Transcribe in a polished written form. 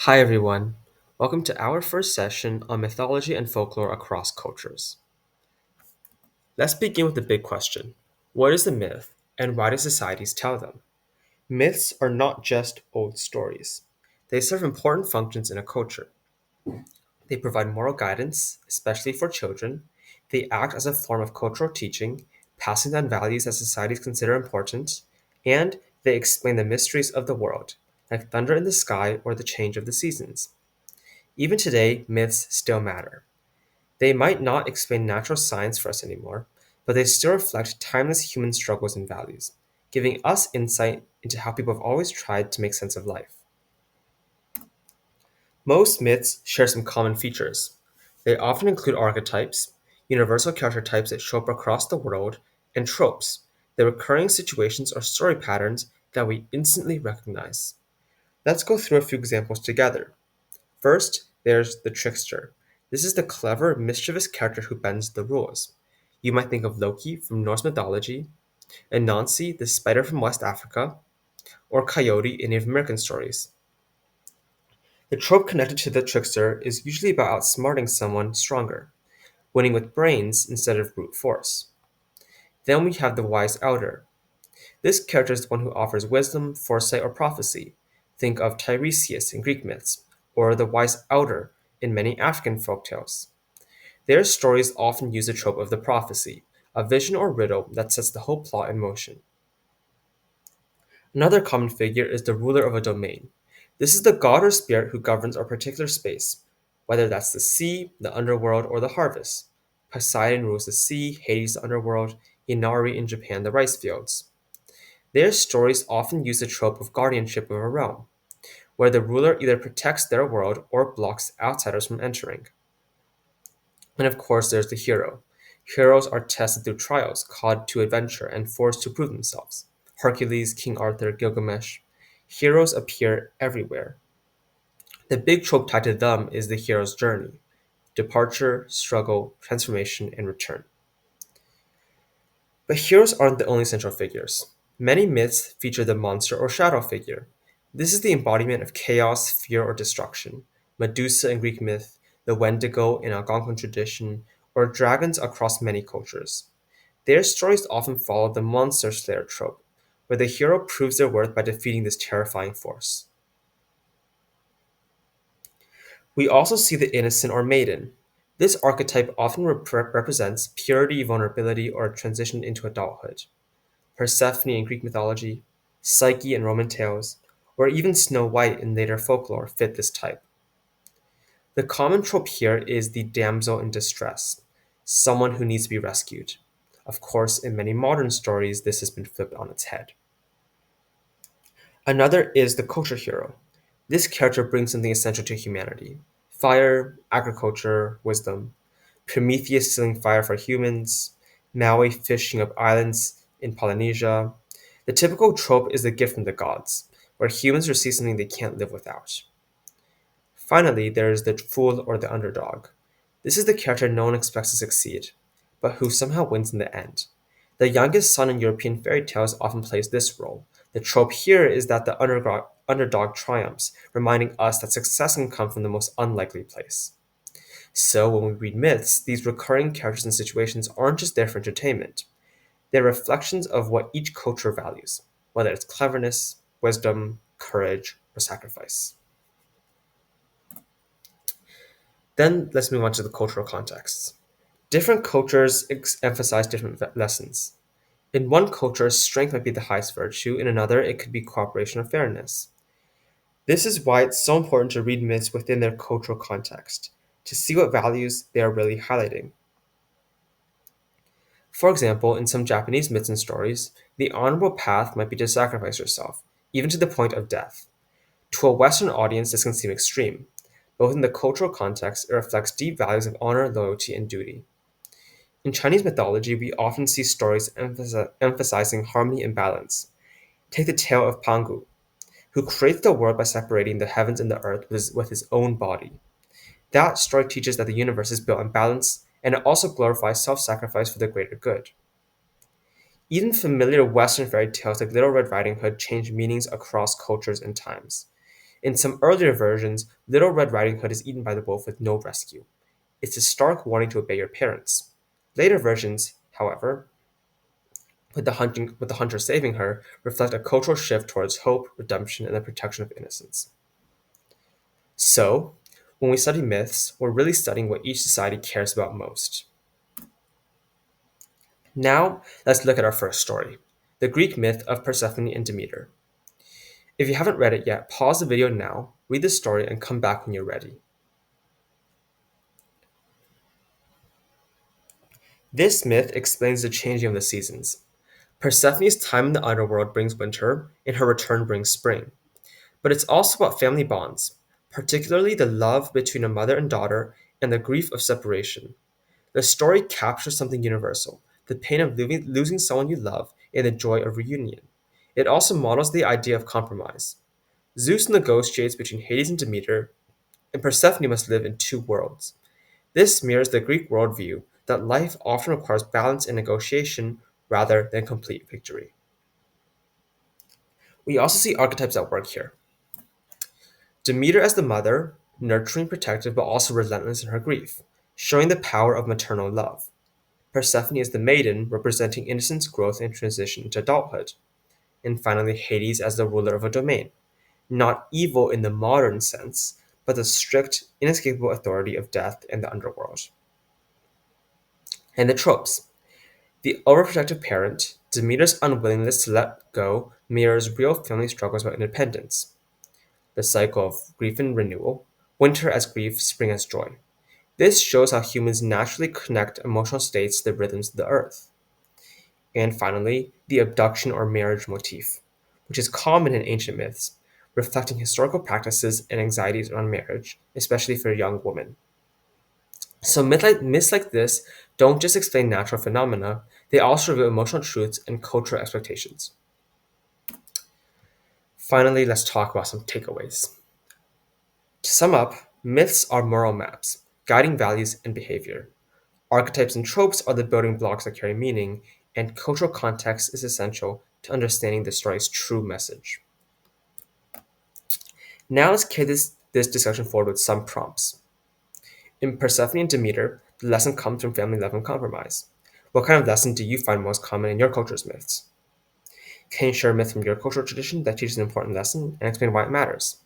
Hi everyone. Welcome to our first session on mythology and folklore across cultures. Let's begin with the big question. What is a myth and why do societies tell them? Myths are not just old stories. They serve important functions in a culture. They provide moral guidance, especially for children. They act as a form of cultural teaching, passing down values that societies consider important, and they explain the mysteries of the world, like thunder in the sky or the change of the seasons. Even today, myths still matter. They might not explain natural science for us anymore, but they still reflect timeless human struggles and values, giving us insight into how people have always tried to make sense of life. Most myths share some common features. They often include archetypes, universal character types that show up across the world, and tropes, the recurring situations or story patterns that we instantly recognize. Let's go through a few examples together. First, there's the trickster. This is the clever, mischievous character who bends the rules. You might think of Loki from Norse mythology, Anansi, the spider from West Africa, or Coyote in Native American stories. The trope connected to the trickster is usually about outsmarting someone stronger, winning with brains instead of brute force. Then we have the wise elder. This character is the one who offers wisdom, foresight, or prophecy. Think of Tiresias in Greek myths, or the wise elder in many African folktales. Their stories often use the trope of the prophecy, a vision or riddle that sets the whole plot in motion. Another common figure is the ruler of a domain. This is the god or spirit who governs a particular space, whether that's the sea, the underworld, or the harvest. Poseidon rules the sea, Hades the underworld, Inari in Japan the rice fields. Their stories often use the trope of guardianship of a realm, where the ruler either protects their world or blocks outsiders from entering. And of course, there's the hero. Heroes are tested through trials, called to adventure, and forced to prove themselves. Hercules, King Arthur, Gilgamesh. Heroes appear everywhere. The big trope tied to them is the hero's journey: departure, struggle, transformation, and return. But heroes aren't the only central figures. Many myths feature the monster or shadow figure. This is the embodiment of chaos, fear, or destruction. Medusa in Greek myth, the Wendigo in Algonquin tradition, or dragons across many cultures. Their stories often follow the monster slayer trope, where the hero proves their worth by defeating this terrifying force. We also see the innocent or maiden. This archetype often represents purity, vulnerability, or transition into adulthood. Persephone in Greek mythology, Psyche in Roman tales, or even Snow White in later folklore fit this type. The common trope here is the damsel in distress, someone who needs to be rescued. Of course, in many modern stories, this has been flipped on its head. Another is the culture hero. This character brings something essential to humanity: fire, agriculture, wisdom. Prometheus stealing fire for humans, Maui fishing up islands in Polynesia. The typical trope is the gift from the gods, where humans receive something they can't live without. Finally, there is the fool or the underdog. This is the character no one expects to succeed, but who somehow wins in the end. The youngest son in European fairy tales often plays this role. The trope here is that the underdog triumphs, reminding us that success can come from the most unlikely place. So, when we read myths, these recurring characters and situations aren't just there for entertainment. They're reflections of what each culture values, whether it's cleverness, wisdom, courage, or sacrifice. Then let's move on to the cultural contexts. Different cultures emphasize different lessons. In one culture, strength might be the highest virtue, in another, it could be cooperation or fairness. This is why it's so important to read myths within their cultural context, to see what values they are really highlighting. For example, in some Japanese myths and stories, the honorable path might be to sacrifice yourself, even to the point of death. To a Western audience, this can seem extreme, but within the cultural context, it reflects deep values of honor, loyalty, and duty. In Chinese mythology, we often see stories emphasizing harmony and balance. Take the tale of Pangu, who creates the world by separating the heavens and the earth with his own body. That story teaches that the universe is built on balance, and it also glorifies self sacrifice for the greater good. Even familiar Western fairy tales like Little Red Riding Hood change meanings across cultures and times. In some earlier versions, Little Red Riding Hood is eaten by the wolf with no rescue. It's a stark warning to obey your parents. Later versions, however, with the hunter saving her, reflect a cultural shift towards hope, redemption, and the protection of innocence. So, when we study myths, we're really studying what each society cares about most. Now, let's look at our first story, the Greek myth of Persephone and Demeter. If you haven't read it yet, pause the video now, read the story, and come back when you're ready. This myth explains the changing of the seasons. Persephone's time in the underworld brings winter, and her return brings spring. But it's also about family bonds, particularly the love between a mother and daughter and the grief of separation. The story captures something universal, the pain of losing someone you love and the joy of reunion. It also models the idea of compromise. Zeus negotiates between Hades and Demeter, and Persephone must live in two worlds. This mirrors the Greek worldview that life often requires balance and negotiation rather than complete victory. We also see archetypes at work here. Demeter as the mother, nurturing, protective, but also relentless in her grief, showing the power of maternal love. Persephone as the maiden, representing innocence, growth, and transition into adulthood. And finally, Hades as the ruler of a domain, not evil in the modern sense, but the strict, inescapable authority of death and the underworld. And the tropes. The overprotective parent, Demeter's unwillingness to let go, mirrors real family struggles about independence. The cycle of grief and renewal, winter as grief, spring as joy. This shows how humans naturally connect emotional states to the rhythms of the earth. And finally, the abduction or marriage motif, which is common in ancient myths, reflecting historical practices and anxieties around marriage, especially for young women. So myths like this don't just explain natural phenomena, they also reveal emotional truths and cultural expectations. Finally, let's talk about some takeaways. To sum up, myths are moral maps, guiding values and behavior. Archetypes and tropes are the building blocks that carry meaning, and cultural context is essential to understanding the story's true message. Now let's carry this discussion forward with some prompts. In Persephone and Demeter, the lesson comes from family love and compromise. What kind of lesson do you find most common in your culture's myths? Can you share a myth from your cultural tradition that teaches an important lesson and explain why it matters?